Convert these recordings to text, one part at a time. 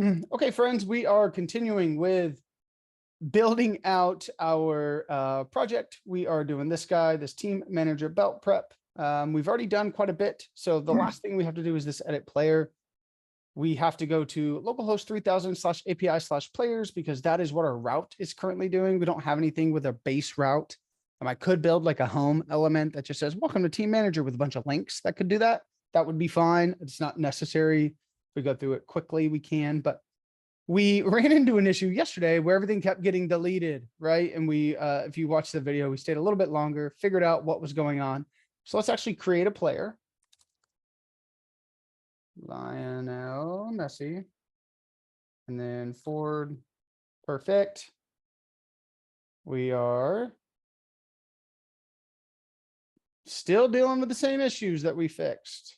Okay, friends, we are continuing with building out our project. We are doing this guy, this team manager belt prep. We've already done quite a bit. So the last thing we have to do is this edit player. We have to go to localhost 3000/API/players because that is what our route is currently doing. We don't have anything with a base route. I could build like a home element that just says, welcome to team manager with a bunch of links that could do that. That would be fine. It's not necessary. If we go through it quickly, we can, but we ran into an issue yesterday where everything kept getting deleted, right? And we, if you watch the video, we stayed a little bit longer, figured out what was going on. So let's actually create a player. Lionel Messi. And then Ford. Perfect. We are still dealing with the same issues that we fixed.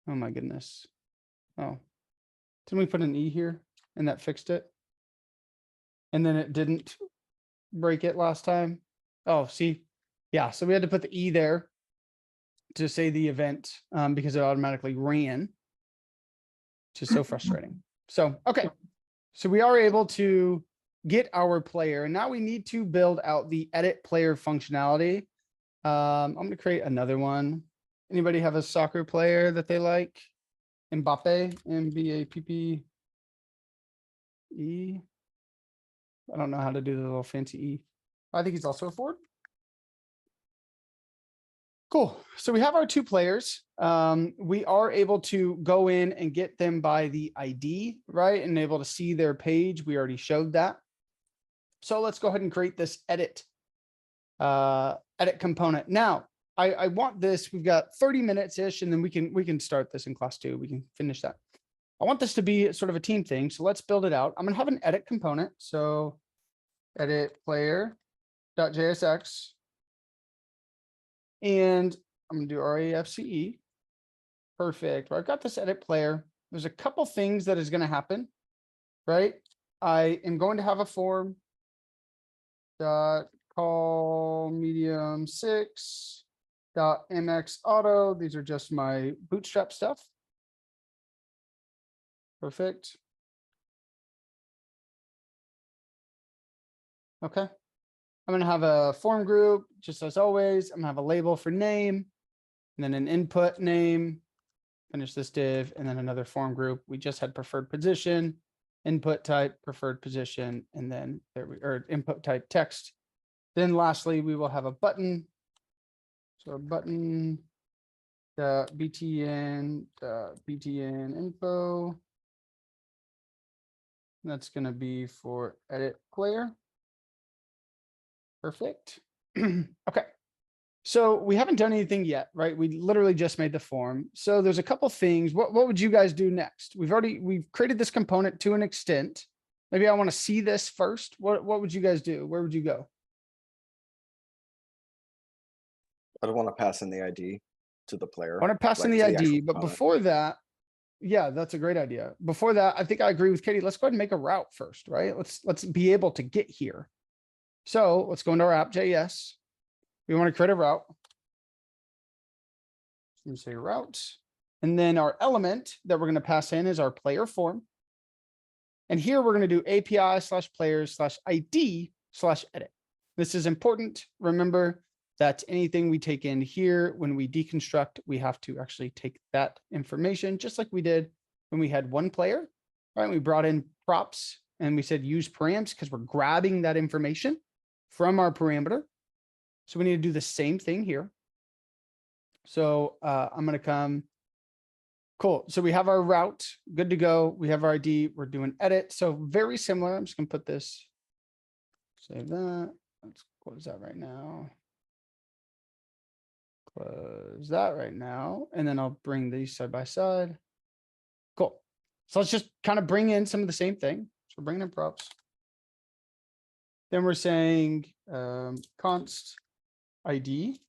Oh my goodness. Oh, didn't we put an E here and that fixed it? And then it didn't break it last time. Oh, see, yeah. So we had to put the E there to say the event because it automatically ran, which is so frustrating. So, okay. So we are able to get our player, and now we need to build out the edit player functionality. I'm going to create another one. Anybody have a soccer player that they like? Mbappe, M-B-A-P-P-E. I don't know how to do the little fancy E. I think he's also a forward. Cool. So we have our two players. We are able to go in and get them by the ID, right? And able to see their page. We already showed that. So let's go ahead and create this edit component. Now, I want this. We've got 30 minutes ish, and then we can start this in class 2. We can finish that. I want this to be sort of a team thing. So let's build it out. I'm going to have an edit component. So edit player.jsx. And I'm going to do RAFCE. Perfect. Well, I've got this edit player. There's a couple things that is going to happen, right? I am going to have a form dot call medium 6 dot mx auto. These are just my bootstrap stuff. Perfect. Okay. I'm going to have a form group, just as always. I'm going to have a label for name, and then an input name, finish this div, and then another form group. We just had preferred position, input type, preferred position, and then there we are, input type text. Then lastly, we will have a button. So a button, btn info. That's going to be for edit player. Perfect. Okay. So we haven't done anything yet, right? We literally just made the form. So there's a couple things. What would you guys do next? We've created this component to an extent. Maybe I want to see this first. What would you guys do? Where would you go? I don't want to pass in the ID to the player. I want to pass in the ID, but before that, yeah, that's a great idea. Before that, I think I agree with Katie. Let's go ahead and make a route first, right? Let's be able to get here. So let's go into our app.js. We want to create a route. So I'm going to say route. And then our element that we're going to pass in is our player form. And here we're going to do API/players/ID/edit. This is important. Remember that anything we take in here, when we deconstruct, we have to actually take that information, just like we did when we had one player, right? We brought in props and we said use params because we're grabbing that information from our parameter. So we need to do the same thing here. So I'm going to come. Cool. So we have our route good to go. We have our ID. We're doing edit. So very similar. I'm just going to put this. Save that. Let's close that right now. Close that right now. And then I'll bring these side by side. Cool. So let's just kind of bring in some of the same thing. So we're bringing in props. Then we're saying const ID.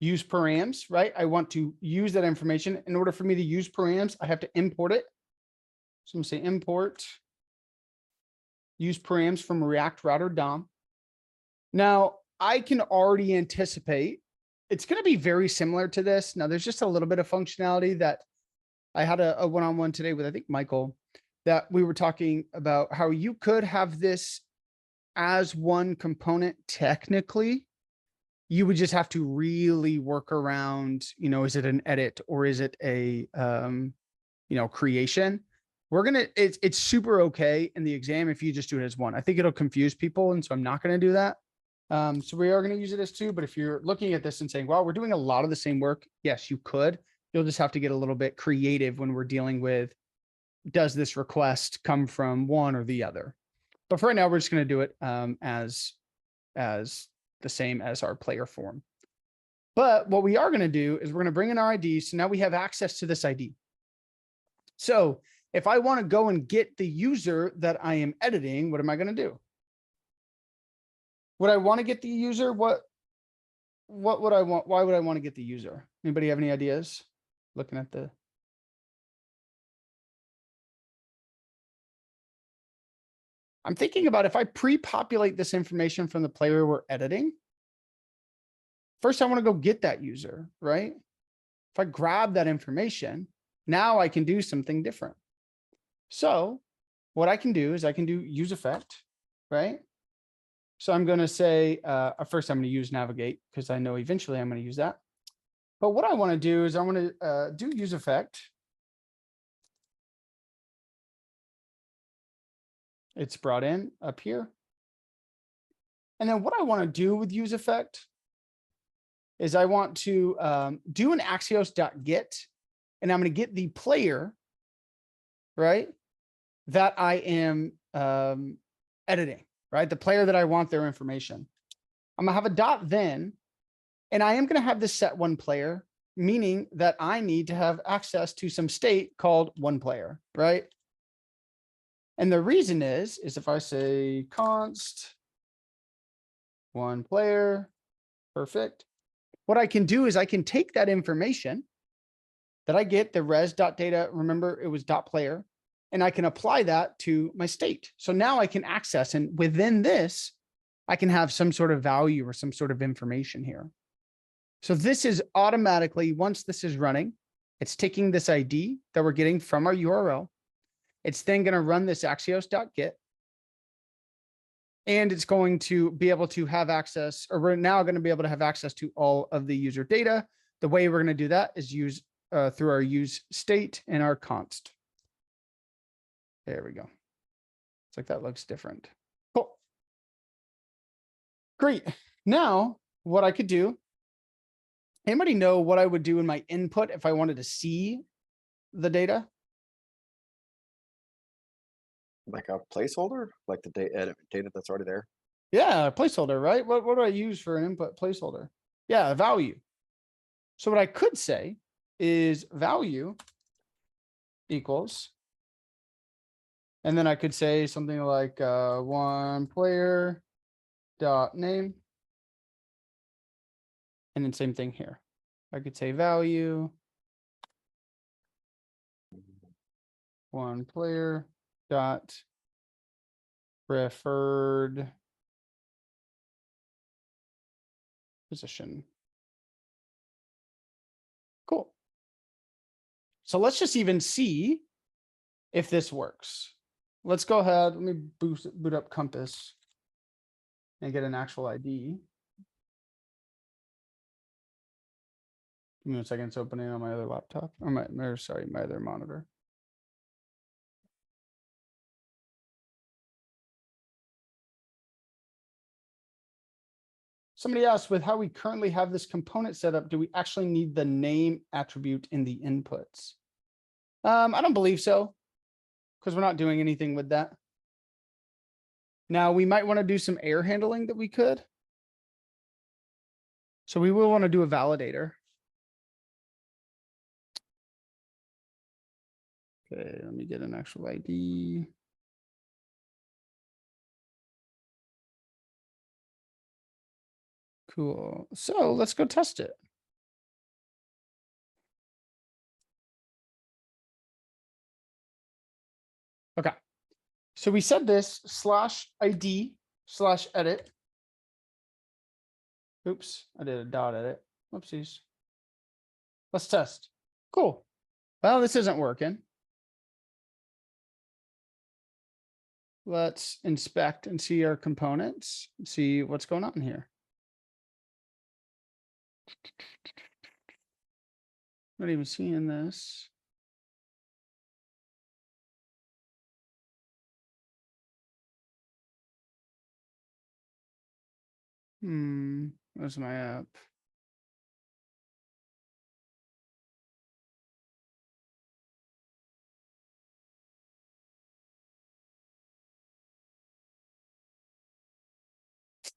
Use params, right? I want to use that information. In order for me to use params, I have to import it. So I'm going to say import. Use params from React Router DOM. Now, I can already anticipate it's going to be very similar to this. Now, there's just a little bit of functionality that I had a one-on-one today with, I think, Michael, that we were talking about how you could have this as one component technically. You would just have to really work around, is it an edit or is it a, creation? It's super okay in the exam if you just do it as one. I think it'll confuse people. And so I'm not going to do that. So we are going to use it as two, but if you're looking at this and saying, well, we're doing a lot of the same work. Yes, you could. You'll just have to get a little bit creative when we're dealing with, does this request come from one or the other? But for right now, we're just going to do it as the same as our player form. But what we are going to do is we're going to bring in our ID. So now we have access to this ID. So if I want to go and get the user that I am editing, what am I going to do? Would I want to get the user? What would I want? Why would I want to get the user? Anybody have any ideas? Looking at the. I'm thinking about if I pre-populate this information from the player we're editing. First, I want to go get that user, right? If I grab that information, now I can do something different. So what I can do is I can do use effect, right? So I'm going to say, first I'm going to use navigate because I know eventually I'm going to use that. But what I want to do is I want to do use effect. It's brought in up here. And then what I want to do with use effect is I want to do an axios.get, and I'm going to get the player, right, that I am editing, right? The player that I want their information. I'm going to have a dot then, and I am going to have this set one player, meaning that I need to have access to some state called one player, right? And the reason is if I say const one player, perfect. What I can do is I can take that information that I get, the res.data, remember it was .player, and I can apply that to my state. So now I can access, and within this, I can have some sort of value or some sort of information here. So this is automatically, once this is running, it's taking this ID that we're getting from our URL. It's then going to run this axios.get. And it's going to be able to have access, or we're now going to be able to have access to all of the user data. The way we're going to do that is use through our use state and our const. There we go. It's like that looks different. Cool. Great. Now, what I could do, anybody know what I would do in my input if I wanted to see the data? Like a placeholder, like the data that's already there. Yeah, a placeholder, right? What do I use for an input placeholder? Yeah, a value. So what I could say is value equals, and then I could say something like one player dot name, and then same thing here. I could say value one player dot preferred position. Cool. So let's just even see if this works. Let's go ahead. Let me boot up Compass and get an actual ID. Give me a second. It's opening on my other laptop, or my other monitor. Somebody asked, with how we currently have this component set up, do we actually need the name attribute in the inputs? I don't believe so, because we're not doing anything with that. Now, we might want to do some error handling that we could. So we will want to do a validator. Okay, let me get an actual ID. Cool. So let's go test it. Okay. So we said this /ID/edit Oops, I did a dot edit. Whoopsies. Let's test. Cool. Well, this isn't working. Let's inspect and see our components, see what's going on here. Not even seeing this. Where's my app?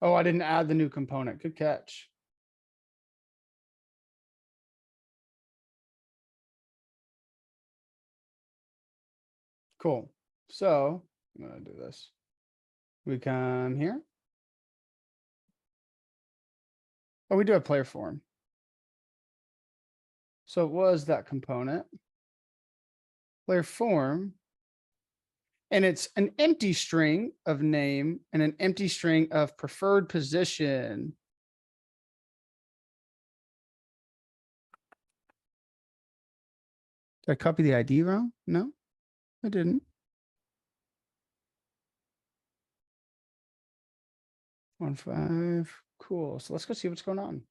Oh, I didn't add the new component. Good catch. Cool. So I'm gonna do this. We come here. Oh, we do have player form. So it was that component. Player form. And it's an empty string of name and an empty string of preferred position. Did I copy the ID wrong? No, I didn't. 1-5. Cool. So let's go see what's going on.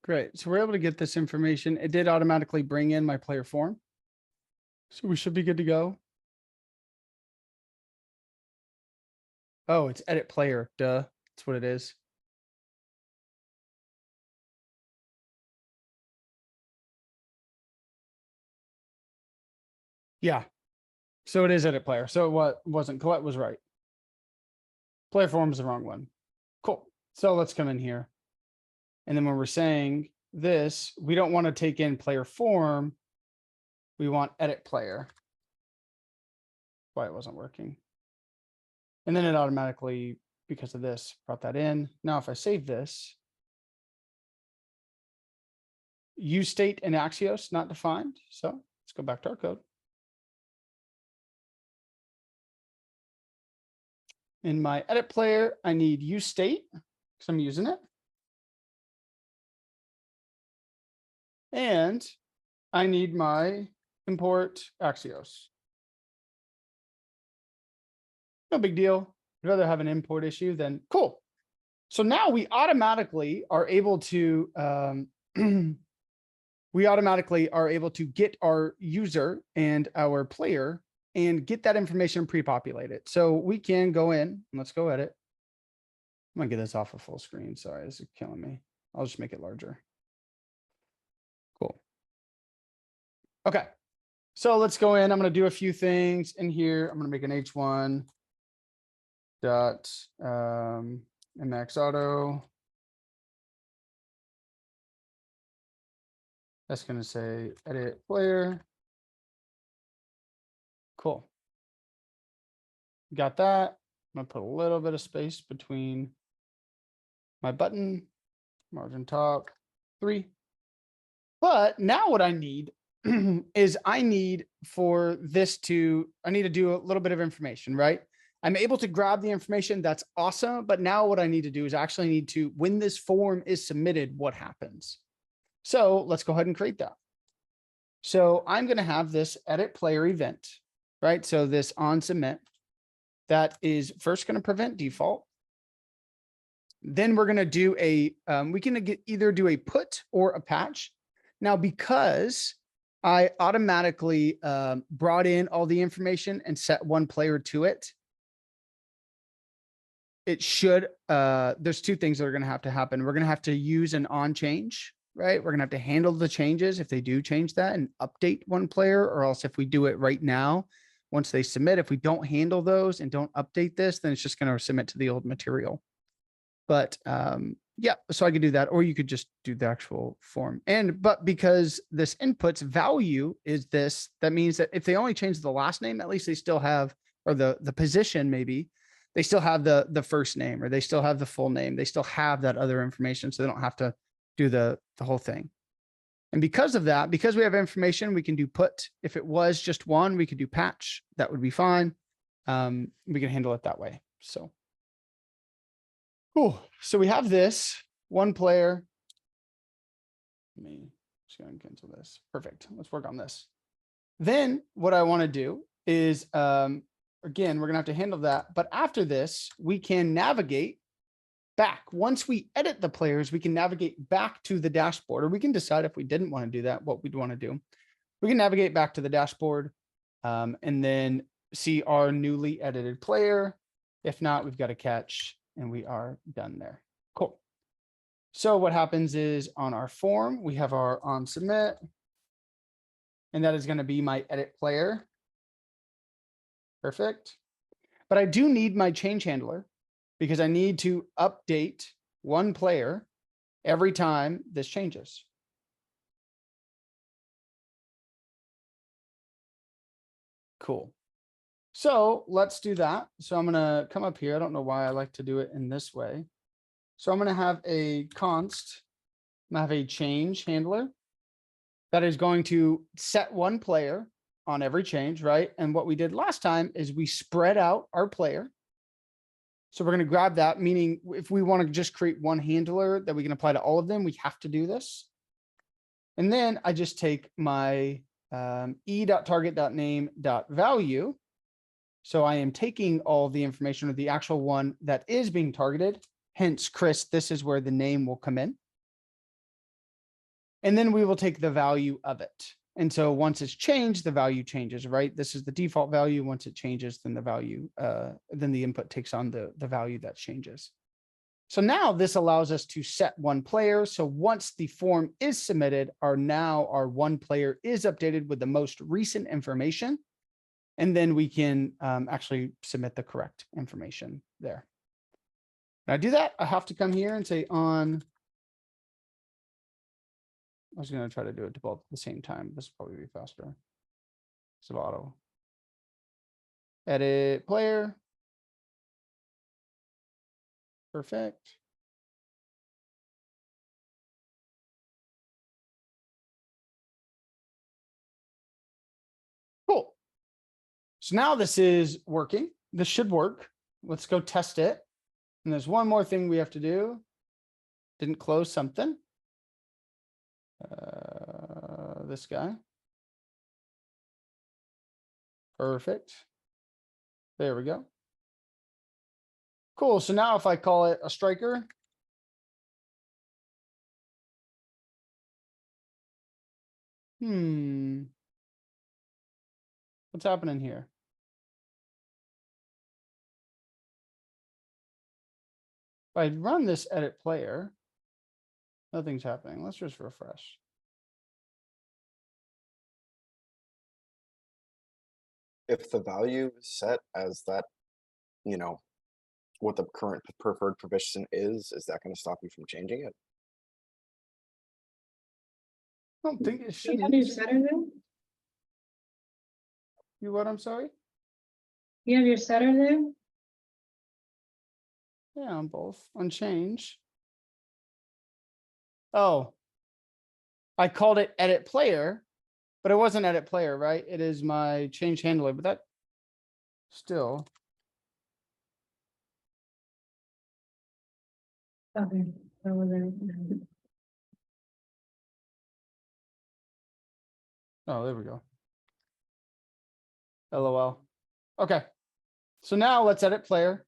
Great. So we're able to get this information. It did automatically bring in my player form. So we should be good to go. Oh, it's edit player. Duh. That's what it is. Yeah. So it is edit player. So what wasn't Colette was right. Player form is the wrong one. Cool. So let's come in here. And then when we're saying this, we don't want to take in player form. We want edit player. Why it wasn't working. And then it automatically, because of this, brought that in. Now, if I save this, use state and Axios not defined. So let's go back to our code. In my edit player, I need use state because I'm using it. And I need my import Axios. No big deal. I'd rather have an import issue than cool. So now we automatically are able to get our user and our player and get that information pre-populated. So we can go in. Let's go edit. I'm gonna get this off of full screen. Sorry, this is killing me. I'll just make it larger. Cool. Okay. So let's go in. I'm gonna do a few things in here. I'm gonna make an H1 dot MX auto. That's going to say edit player. Cool. Got that. I'm going to put a little bit of space between my button, margin top 3. But now what I need is I need to do a little bit of information, right? I'm able to grab the information. That's awesome. But now what I need to do is actually need to, when this form is submitted, what happens? So let's go ahead and create that. So I'm going to have this edit player event, right? So this on submit that is first going to prevent default. Then we're going to do we can either do a put or a patch. Now, because I automatically brought in all the information and set one player to it, it should, there's 2 things that are going to happen. We're going to have to use an on change, right? We're going to have to handle the changes if they do change that and update one player, or else if we do it right now, once they submit, if we don't handle those and don't update this, then it's just going to submit to the old material. But yeah, so I could do that, or you could just do the actual form. But because this input's value is this, that means that if they only change the last name, at least they still have, or the position, maybe they still have the first name, or they still have the full name. They still have that other information. So they don't have to do the whole thing. And because of that, because we have information, we can do put. If it was just one, we could do patch. That would be fine. We can handle it that way. So Cool. So we have this one player. Just gonna cancel this. Perfect. Let's work on this. Then what I want to do is, again, we're gonna have to handle that. But after this, we can navigate back. Once we edit the players, we can navigate back to the dashboard, or we can decide if we didn't want to do that, what we'd want to do. We can navigate back to the dashboard and then see our newly edited player. If not, we've got a catch and we are done there. Cool. So what happens is on our form, we have our on submit. And that is going to be my edit player. Perfect. But I do need my change handler because I need to update one player every time this changes. Cool. So let's do that. So I'm going to come up here. I don't know why I like to do it in this way. So I'm going to have a const. I'm going to have a change handler that is going to set one player on every change, right? And what we did last time is we spread out our player. So we're going to grab that, meaning if we want to just create one handler that we can apply to all of them, we have to do this. And then I just take my e.target.name.value. So I am taking all the information of the actual one that is being targeted. Hence, Chris, this is where the name will come in. And then we will take the value of it. And so once it's changed, the value changes, right? This is the default value. Once it changes, then the value, then the input takes on the value that changes. So now this allows us to set one player. So once the form is submitted, our one player is updated with the most recent information. And then we can actually submit the correct information there. When I do that, I have to come here and say on. I was going to try to do it to both at the same time. This will probably be faster. So auto. Edit player. Perfect. Cool. So now this is working. This should work. Let's go test it. And there's one more thing we have to do. Didn't close something. This guy. Perfect. There we go. Cool. So now if I call it a striker. What's happening here? If I run this edit player, nothing's happening. Let's just refresh. If the value is set as that, what the current preferred provision is that going to stop you from changing it? I don't think it Do should. you have your setter there? You what? I'm sorry? You have your setter there? Yeah, on both. On change. Oh. I called it edit player, but it wasn't edit player, right? It is my change handler, but that still. Okay. So then, Oh, there we go. LOL. Okay. So now let's edit player.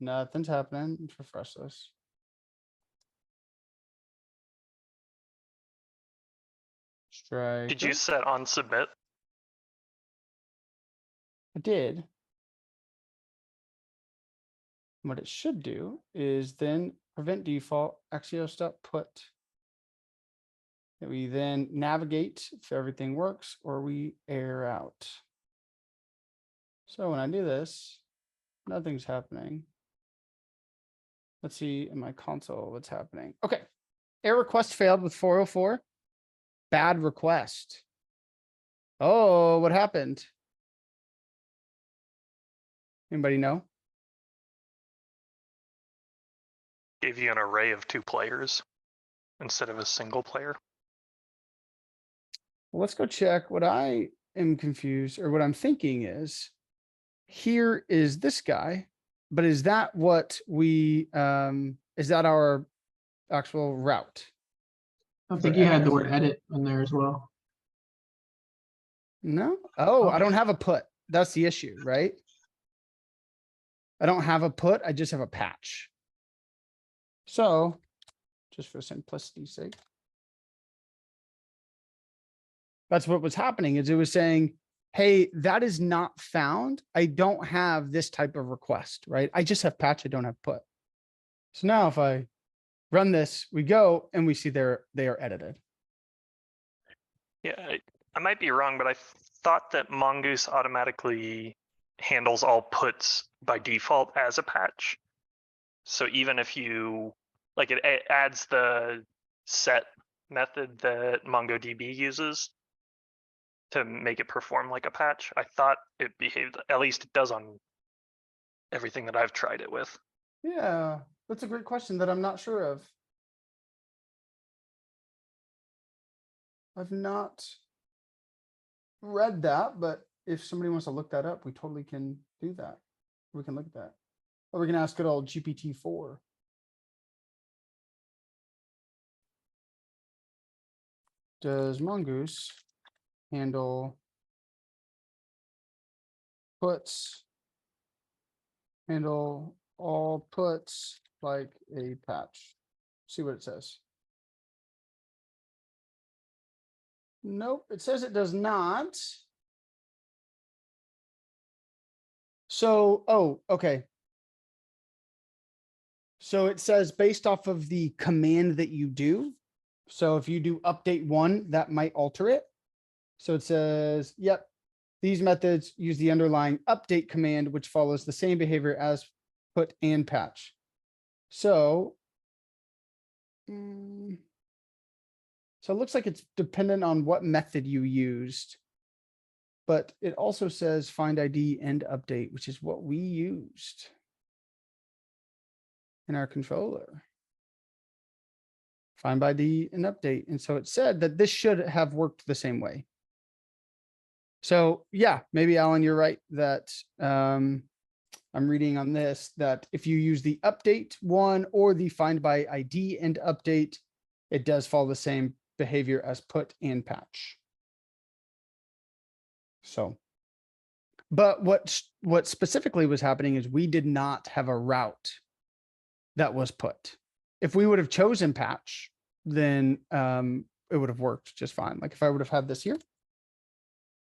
Nothing's happening. Let's refresh this. Strike. Did you set on submit? I did. What it should do is then prevent default axios.put. We then navigate if everything works or we error out. So when I do this, nothing's happening. Let's see in my console what's happening. Okay. Error request failed with 404. Bad request. Oh, what happened? Anybody know? Gave you an array of 2 players instead of a single player. Well, let's go check. What I am confused or what I'm thinking is here is this guy, but is that what we, is that our actual route? I For think you had the edit? word edit in there as well. No? Oh, I Okay. don't have a put. That's the issue, right? I don't have a put. I just have a patch. So just for simplicity's sake. That's what was happening is it was saying, hey, that is not found. I don't have this type of request, right? I just have patch. I don't have put. So now if I run this, we go and we see they are edited. Yeah, I might be wrong, but I thought that Mongoose automatically handles all puts by default as a patch. So even if you like it adds the set method that MongoDB uses to make it perform like a patch. I thought it behaved, at least it does on everything that I've tried it with. Yeah, that's a great question that I'm not sure of. I've not read that, but if somebody wants to look that up, we totally can do that. We can look at that. Or we can ask good old GPT-4. Does Mongoose handle puts, handle all puts like a patch? See what it says. Nope, it says it does not. So, oh, okay. So it says based off of the command that you do. So if you do update 1, that might alter it. So it says, yep, these methods use the underlying update command, which follows the same behavior as put and patch. So, so it looks like it's dependent on what method you used. But it also says find ID and update, which is what we used in our controller. Find by ID and update. And so it said that this should have worked the same way. So yeah, maybe Alan, you're right that I'm reading on this that if you use the update 1 or the find by ID and update, it does follow the same behavior as put and patch. So, but what specifically was happening is we did not have a route that was put. If we would have chosen patch, then it would have worked just fine. Like if I would have had this here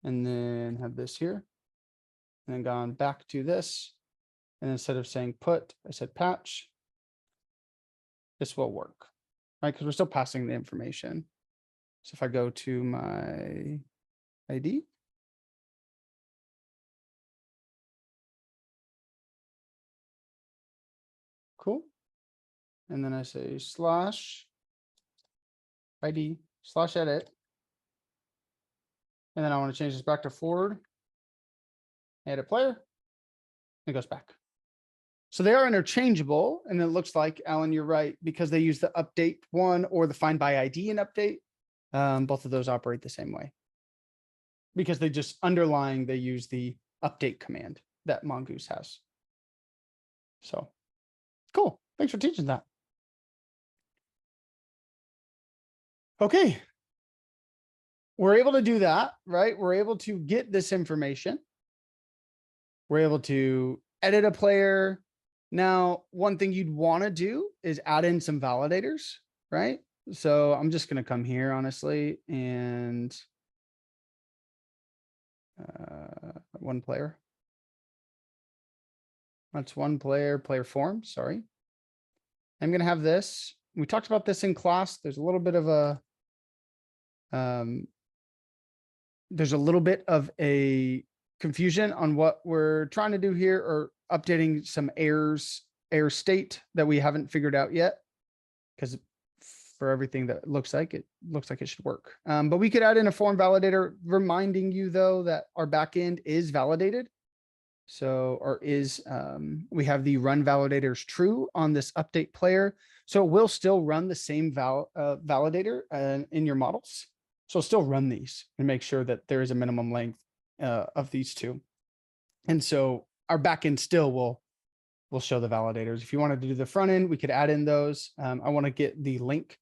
and then have this here and then gone back to this, and instead of saying put, I said patch, this will work, right? Because we're still passing the information. So if I go to my ID, cool. And then I say slash ID slash edit. And then I want to change this back to forward. Edit player. It goes back. So they are interchangeable. And it looks like, Alan, you're right, because they use the update 1 or the find by ID and update. Both of those operate the same way. Because they just underlying, they use the update command that Mongoose has. So cool. Thanks for teaching that. Okay. We're able to do that, right? We're able to get this information. We're able to edit a player. Now, one thing you'd want to do is add in some validators, right? So I'm just going to come here, honestly, and one player. That's one player, player form, sorry. I'm going to have this. We talked about this in class. There's a little bit of a confusion on what we're trying to do here, or updating some error state that we haven't figured out yet. Because for everything that looks like it should work. But we could add in a form validator, reminding you though that our backend is validated. So, or is, we have the run validators true on this update player. So we'll still run the same validator in your models. So still run these and make sure that there is a minimum length of these two. And so our backend still will show the validators. If you wanted to do the front end, we could add in those. I want to get the link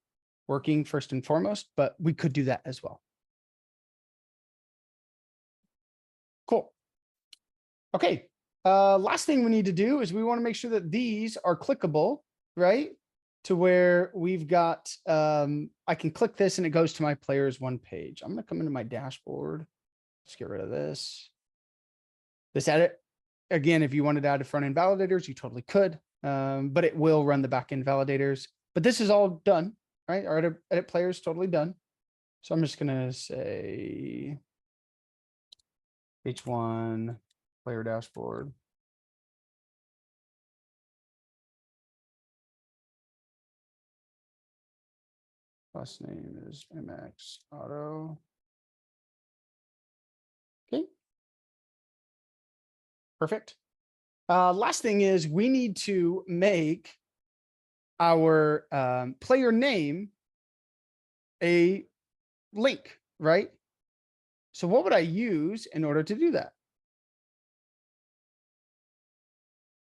working first and foremost, but we could do that as well. Cool. Okay. Last thing we need to do is we want to make sure that these are clickable, right? To where we've got, I can click this and it goes to my players one page. I'm going to come into my dashboard. Let's get rid of this. This edit. Again, if you wanted to add a front end validators, you totally could, but it will run the back end validators. But this is all done, right? Our edit player is totally done. So I'm just going to say H1 player dashboard. Last name is MX Auto. Okay. Perfect. Last thing is we need to make our player name a link, right? So what would I use in order to do that?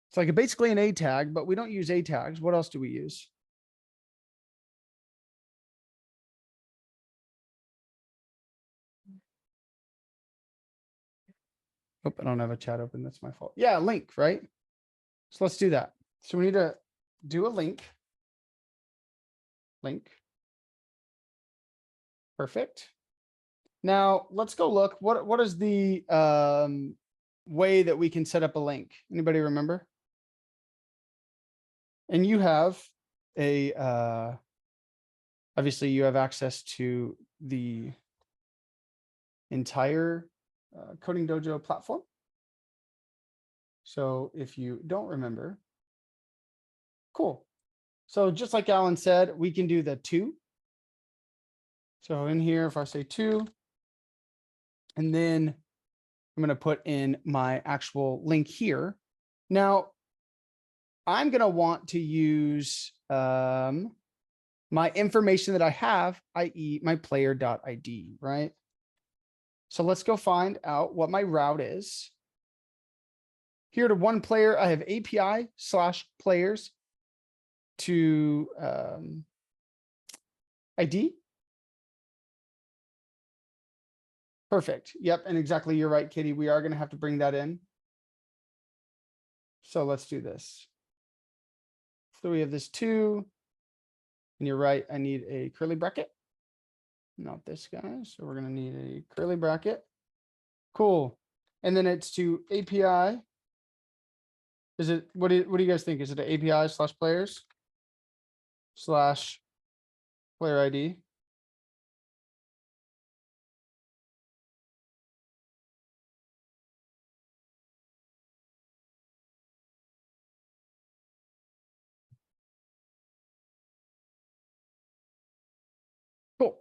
It's like basically an A tag, but we don't use A tags. What else do we use? Oh, I don't have a chat open. That's my fault. Yeah, link, right? So let's do that. So we need to do a link. Link. Perfect. Now let's go look. What is the way that we can set up a link? Anybody remember? And you have a obviously you have access to the entire Coding Dojo platform. So if you don't remember, cool. So just like Alan said, we can do the 2. So in here, if I say 2, and then I'm going to put in my actual link here. Now, I'm going to want to use my information that I have, i.e. my player.id, right? So let's go find out what my route is. Here to one player, I have API/players to ID. Perfect. Yep. And exactly. You're right, Kitty. We are going to have to bring that in. So let's do this. So we have this 2. And you're right. I need a curly bracket. Not this guy. So we're going to need a curly bracket. Cool. And then it's to API. Is it, what do you guys think? Is it an API/players/player ID? Cool.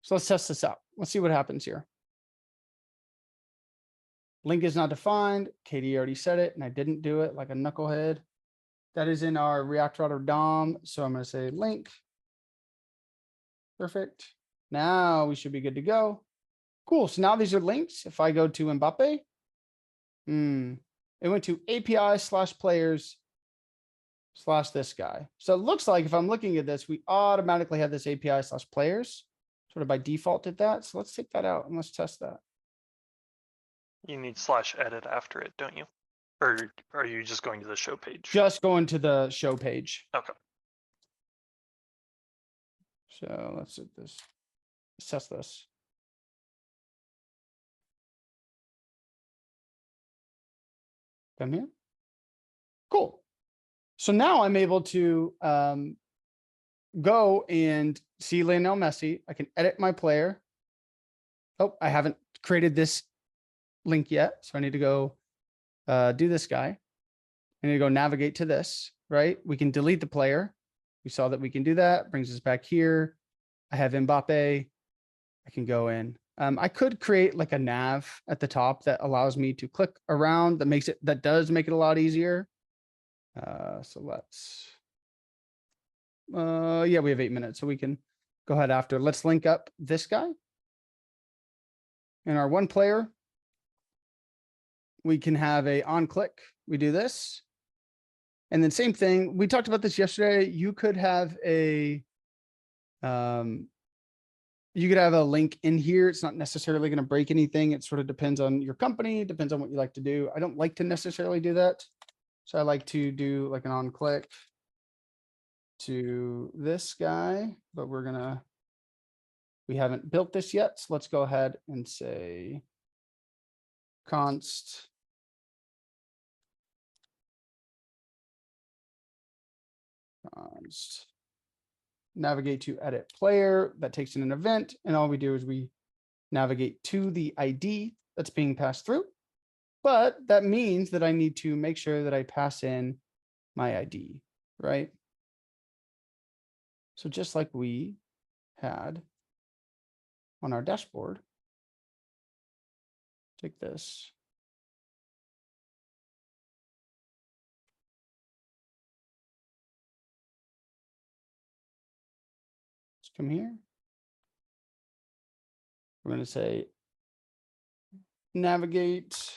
So let's test this out. Let's see what happens here. Link is not defined. Katie already said it and I didn't do it like a knucklehead. That is in our React Router DOM. So I'm going to say link. Perfect. Now we should be good to go. Cool. So now these are links. If I go to Mbappe, it went to API/players/ this guy. So it looks like if I'm looking at this, we automatically have this API/players sort of by default at that. So let's take that out and let's test that. You need /edit after it, don't you? Or are you just going to the show page? Just going to the show page. Okay. So let's hit this. Let's test this. Come here. Cool. So now I'm able to go and see Lionel Messi. I can edit my player. Oh, I haven't created this link yet. So I need to go do this guy. I need to go navigate to this, right? We can delete the player. We saw that we can do that. Brings us back here. I have Mbappe. I can go in. I could create like a nav at the top that allows me to click around, that does make it a lot easier. So let's, yeah, we have 8 minutes, so we can go ahead after. Let's link up this guy. And our one player. we can have a on click. We do this. And then same thing. We talked about this yesterday. You could have a you could have a link in here. It's not necessarily going to break anything. It sort of depends on your company, depends on what you like to do. I don't like to necessarily do that. So I like to do like an on click to this guy, but we haven't built this yet. So let's go ahead and say const navigate to edit player. That takes in an event. And all we do is we navigate to the ID that's being passed through. But that means that I need to make sure that I pass in my ID, right? So just like we had on our dashboard, take this. Let's come here. We're going to say navigate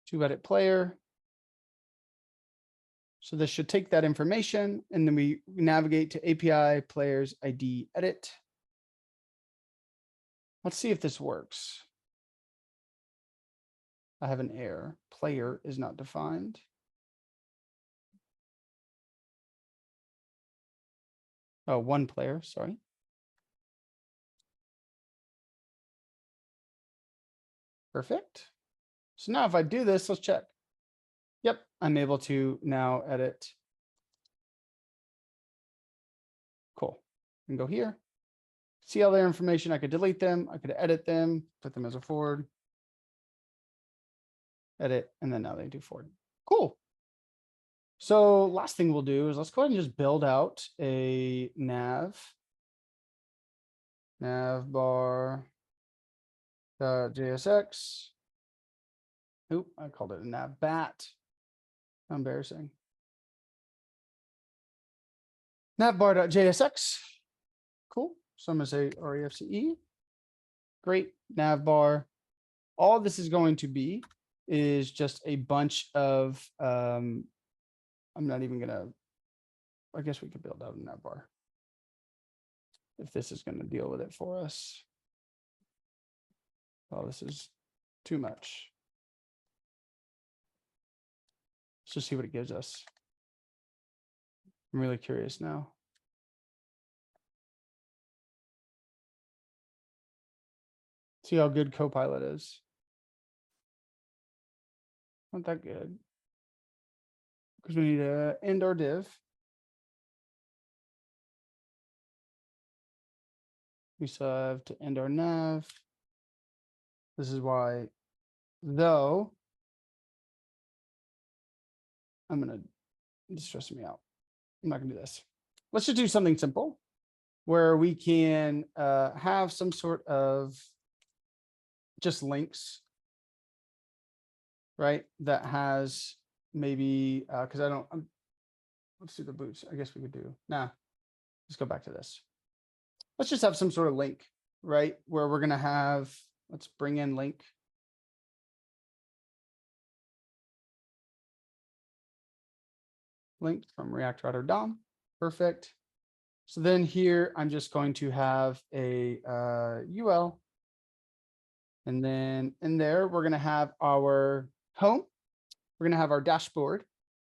to edit player. So this should take that information and then we navigate to API players ID edit. Let's see if this works. I have an error. Player is not defined. Oh, one player, sorry. Perfect. So now if I do this, let's check. Yep, I'm able to now edit. Cool. And go here. See all their information. I could delete them. I could edit them, put them as a forward. Edit, and then now they do forward. Cool. So last thing we'll do is let's go ahead and just build out a nav bar JSX. Oop, I called it a nav bat. Embarrassing. Navbar.jsx. Cool. So I'm going to say REFCE. Great. Navbar. All this is going to be is just a bunch of, I'm not even going to, I guess we could build out a navbar if this is going to deal with it for us. Oh, this is too much. Let's just see what it gives us. I'm really curious now. See how good Copilot is. Not that good. Because we need to end our div. We still have to end our nav. This is why, though, I'm gonna, it's stressing me out. I'm not gonna do this. Let's just do something simple where we can have some sort of just links, right? That has maybe, because I don't, let's do the boots. I guess we could do, nah, let's go back to this. Let's just have some sort of link, right? Where we're gonna have, let's bring in link. Link from React Router DOM. Perfect. So then here, I'm just going to have a UL. And then in there, we're going to have our home. We're going to have our dashboard.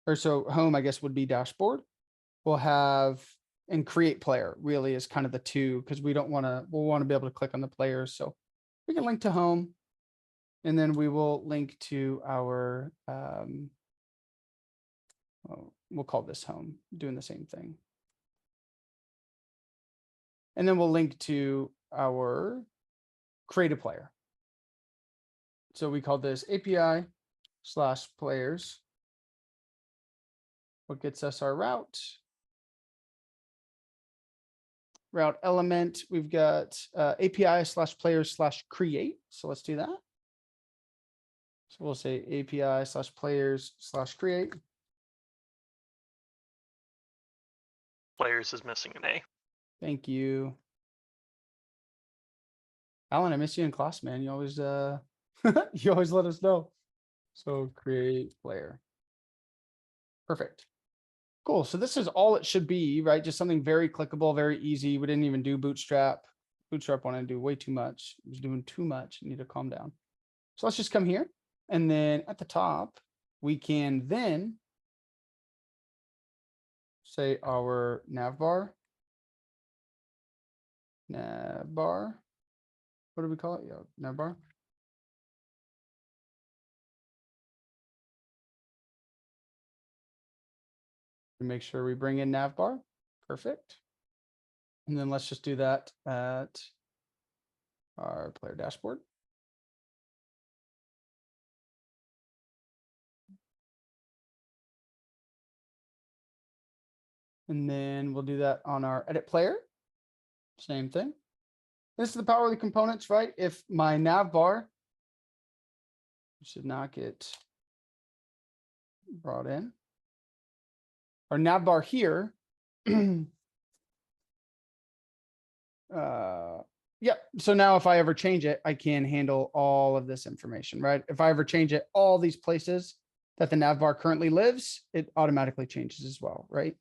Or so home, I guess, would be dashboard. We'll have and create player really is kind of the two because we'll want to be able to click on the players. So we can link to home. And then we will link to our we'll call this home, doing the same thing. And then we'll link to our create a player. So we call this API/players. What gets us our route? Route element, we've got API/players/create. So let's do that. So we'll say API/players/create. Players is missing an A. Thank you. Alan, I miss you in class, man. You always You always let us know. So create player. Perfect. Cool. So this is all it should be, right? Just something very clickable, very easy. We didn't even do Bootstrap. Bootstrap wanted to do way too much. It was doing too much. Need to calm down. So let's just come here. And then at the top, we can then say our nav bar. Nav bar. What do we call it? Yeah, nav bar. Make sure we bring in nav bar. Perfect. And then let's just do that at our player dashboard. And then we'll do that on our edit player. Same thing. This is the power of the components, right? If my nav bar should not get brought in. Our nav bar here. Yeah, so now if I ever change it, I can handle all of this information, right? If I ever change it, all these places that the nav bar currently lives, it automatically changes as well, right?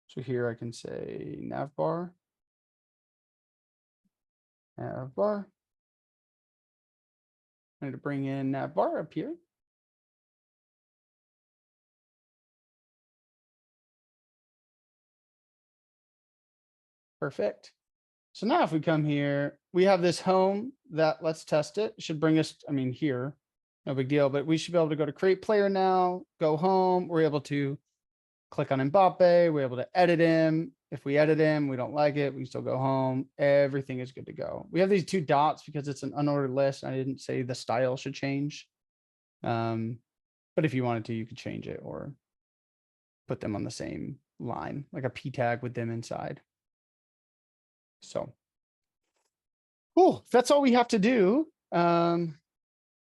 So here I can say nav bar. Nav bar. I need to bring in nav bar up here. Perfect. So now if we come here, we have this home that let's test it. It should bring us, I mean, here, no big deal, but we should be able to go to create player now, go home. We're able to click on Mbappe. We're able to edit him. If we edit him, we don't like it, we can still go home. Everything is good to go. We have these two dots because it's an unordered list. I didn't say the style should change. But if you wanted to, you could change it or put them on the same line, like a P tag with them inside. So cool. That's all we have to do. I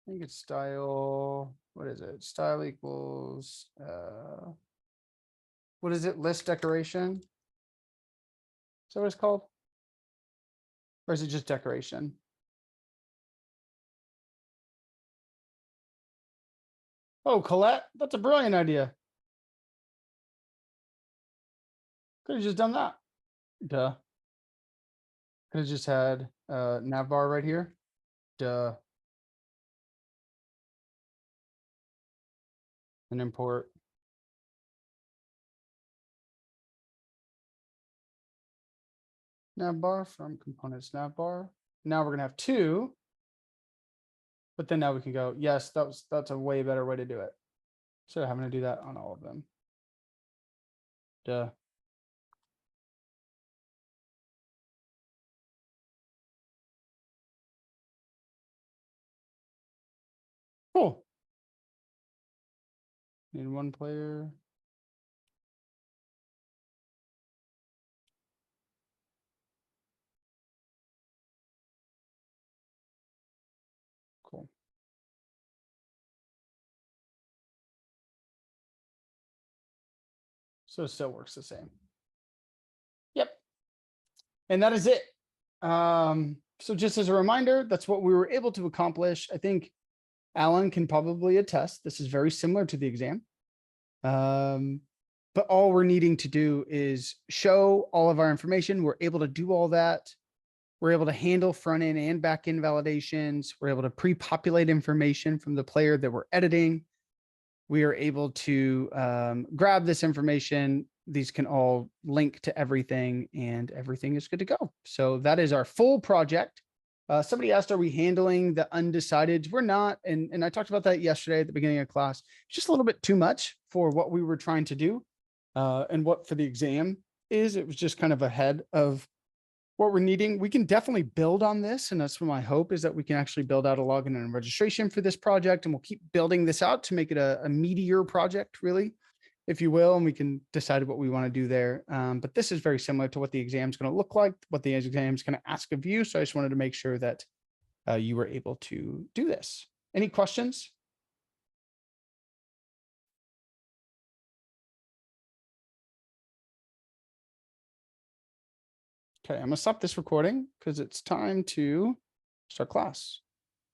think it's style. What is it? Style equals what is it? List decoration. Is that what it's called? Or is it just decoration? Oh, Colette, that's a brilliant idea. Could have just done that. Duh. Could have just had nav bar right here. Duh. And import. Nav bar from components nav bar. Now we're gonna have two. But then now we can go, yes, that's a way better way to do it. So having to do that on all of them. Duh. Cool. Need one player. Cool. So it still works the same. Yep. And that is it. So just as a reminder, that's what we were able to accomplish. I think Alan can probably attest. This is very similar to the exam. But all we're needing to do is show all of our information. We're able to do all that. We're able to handle front end and back end validations. We're able to pre-populate information from the player that we're editing. We are able to grab this information. These can all link to everything and everything is good to go. So that is our full project. Somebody asked, are we handling the undecideds? We're not. And I talked about that yesterday at the beginning of class. It's just a little bit too much for what we were trying to do. And what for the exam is, it was just kind of ahead of what we're needing. We can definitely build on this. And that's what my hope is, that we can actually build out a login and registration for this project. And we'll keep building this out to make it a meatier project, really, if you will. And we can decide what we want to do there. But this is very similar to what the exam is going to look like, what the exam is going to ask of you. So I just wanted to make sure that you were able to do this. Any questions? Okay, I'm gonna stop this recording because it's time to start class.